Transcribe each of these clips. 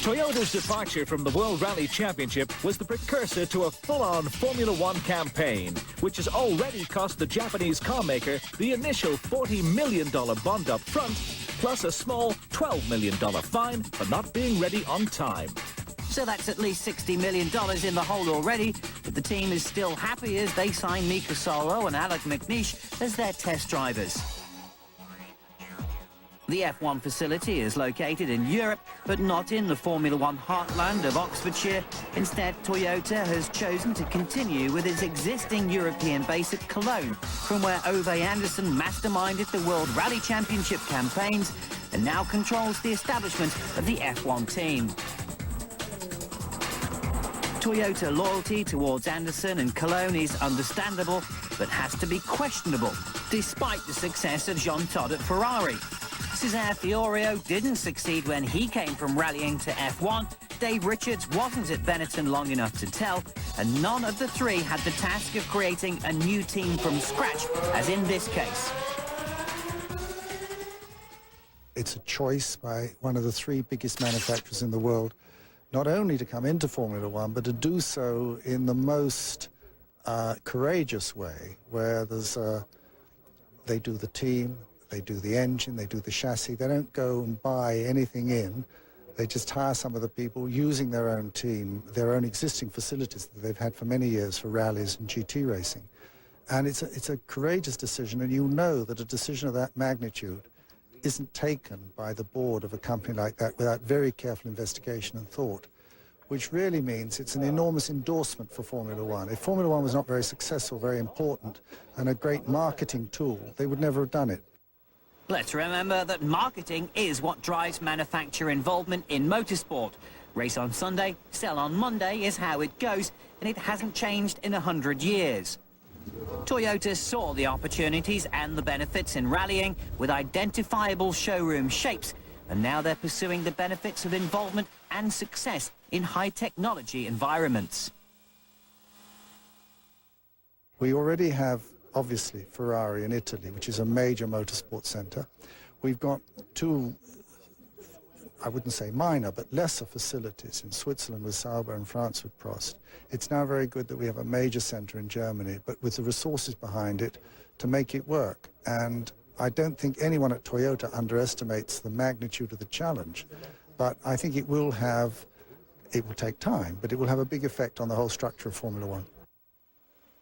Toyota's departure from the World Rally Championship was the precursor to a full-on Formula One campaign, which has already cost the Japanese carmaker the initial $40 million bond up front, plus a small $12 million fine for not being ready on time. So that's at least $60 million in the hole already, but the team is still happy as they sign Mika Salo and Alec McNeish as their test drivers. The F1 facility is located in Europe, but not in the Formula One heartland of Oxfordshire. Instead, Toyota has chosen to continue with its existing European base at Cologne, from where Ove Anderson masterminded the World Rally Championship campaigns and now controls the establishment of the F1 team. Toyota loyalty towards Anderson and Cologne is understandable, but has to be questionable, despite the success of Jean Todt at Ferrari. Cesare Fiorio didn't succeed when he came from rallying to F1. Dave Richards wasn't at Benetton long enough to tell, and none of the three had the task of creating a new team from scratch, as in this case. It's a choice by one of the three biggest manufacturers in the world, not only to come into Formula One, but to do so in the most courageous way, where there's they do the team, they do the engine, they do the chassis. They don't go and buy anything in. They just hire some of the people using their own team, their own existing facilities that they've had for many years for rallies and GT racing. And it's a courageous decision, and you know that a decision of that magnitude isn't taken by the board of a company like that without very careful investigation and thought, which really means it's an enormous endorsement for Formula One. If Formula One was not very successful, very important, and a great marketing tool, they would never have done it. Let's remember that marketing is what drives manufacturer involvement in motorsport. Race on Sunday, sell on Monday is how it goes, and it hasn't changed in 100 years. Toyota saw the opportunities and the benefits in rallying with identifiable showroom shapes, and now they're pursuing the benefits of involvement and success in high-technology environments. We already have, obviously, Ferrari in Italy, which is a major motorsport centre. We've got two, I wouldn't say minor, but lesser facilities in Switzerland with Sauber and France with Prost. It's now very good that we have a major centre in Germany, but with the resources behind it to make it work. And I don't think anyone at Toyota underestimates the magnitude of the challenge, but I think it will take time, but it will have a big effect on the whole structure of Formula One.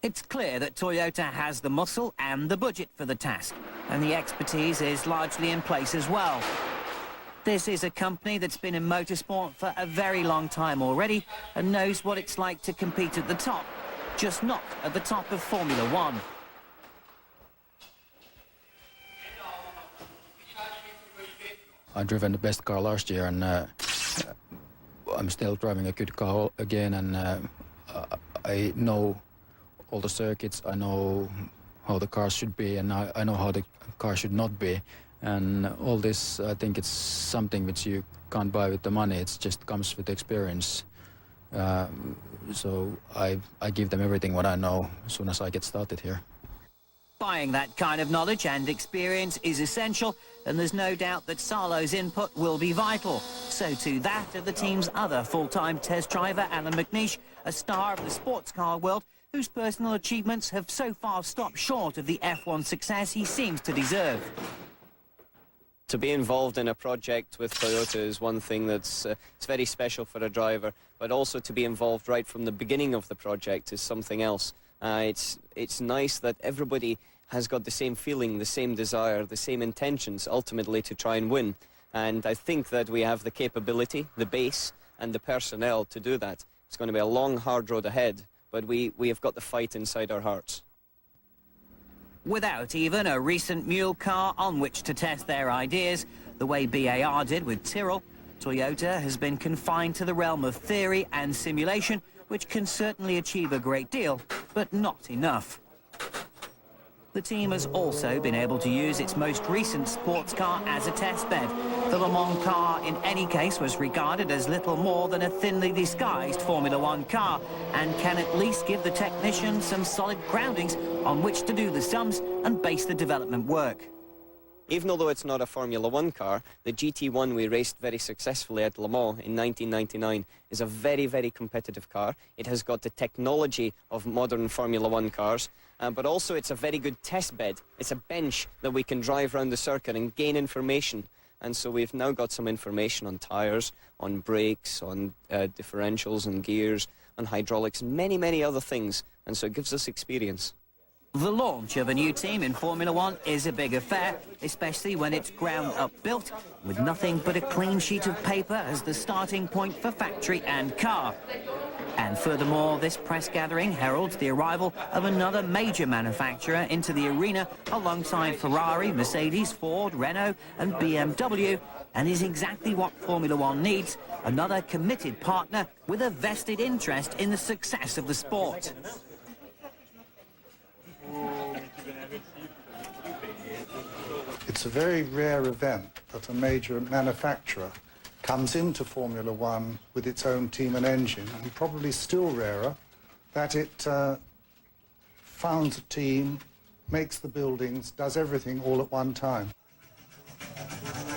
It's clear that Toyota has the muscle and the budget for the task, and the expertise is largely in place as well. This is a company that's been in motorsport for a very long time already and knows what it's like to compete at the top, just not at the top of Formula One. I've driven the best car last year, and I'm still driving a good car again, and I know all the circuits, I know how the cars should be, and I know how the car should not be. And all this, I think it's something which you can't buy with the money. It just comes with experience. So I give them everything what I know as soon as I get started here. Buying that kind of knowledge and experience is essential, and there's no doubt that Salo's input will be vital. So too that of the team's other full-time test driver, Alan McNeish, a star of the sports car world, whose personal achievements have so far stopped short of the F1 success he seems to deserve. To be involved in a project with Toyota is one thing that's it's very special for a driver, but also to be involved right from the beginning of the project is something else. It's nice that everybody has got the same feeling, the same desire, the same intentions ultimately to try and win. And I think that we have the capability, the base and the personnel to do that. It's going to be a long, hard road ahead, but we have got the fight inside our hearts. Without even a recent mule car on which to test their ideas, the way BAR did with Tyrrell, Toyota has been confined to the realm of theory and simulation, which can certainly achieve a great deal, but not enough. The team has also been able to use its most recent sports car as a testbed. The Le Mans car, in any case, was regarded as little more than a thinly disguised Formula One car, and can at least give the technicians some solid groundings on which to do the sums and base the development work. Even though it's not a Formula One car, the GT1 we raced very successfully at Le Mans in 1999 is a very, very competitive car. It has got the technology of modern Formula One cars, but also it's a very good test bed. It's a bench that we can drive around the circuit and gain information. And so we've now got some information on tyres, on brakes, on differentials and gears, on hydraulics, many, many other things. And so it gives us experience. The launch of a new team in Formula One is a big affair, especially when it's ground-up built, with nothing but a clean sheet of paper as the starting point for factory and car. And furthermore, this press gathering heralds the arrival of another major manufacturer into the arena alongside Ferrari, Mercedes, Ford, Renault and BMW, and is exactly what Formula One needs, another committed partner with a vested interest in the success of the sport. It's a very rare event that a major manufacturer comes into Formula One with its own team and engine, and probably still rarer that it founds a team, makes the buildings, does everything all at one time.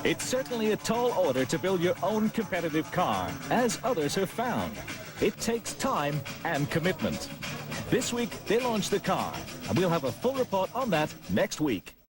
It's certainly a tall order to build your own competitive car, as others have found. It takes time and commitment. This week, they launched the car, and we'll have a full report on that next week.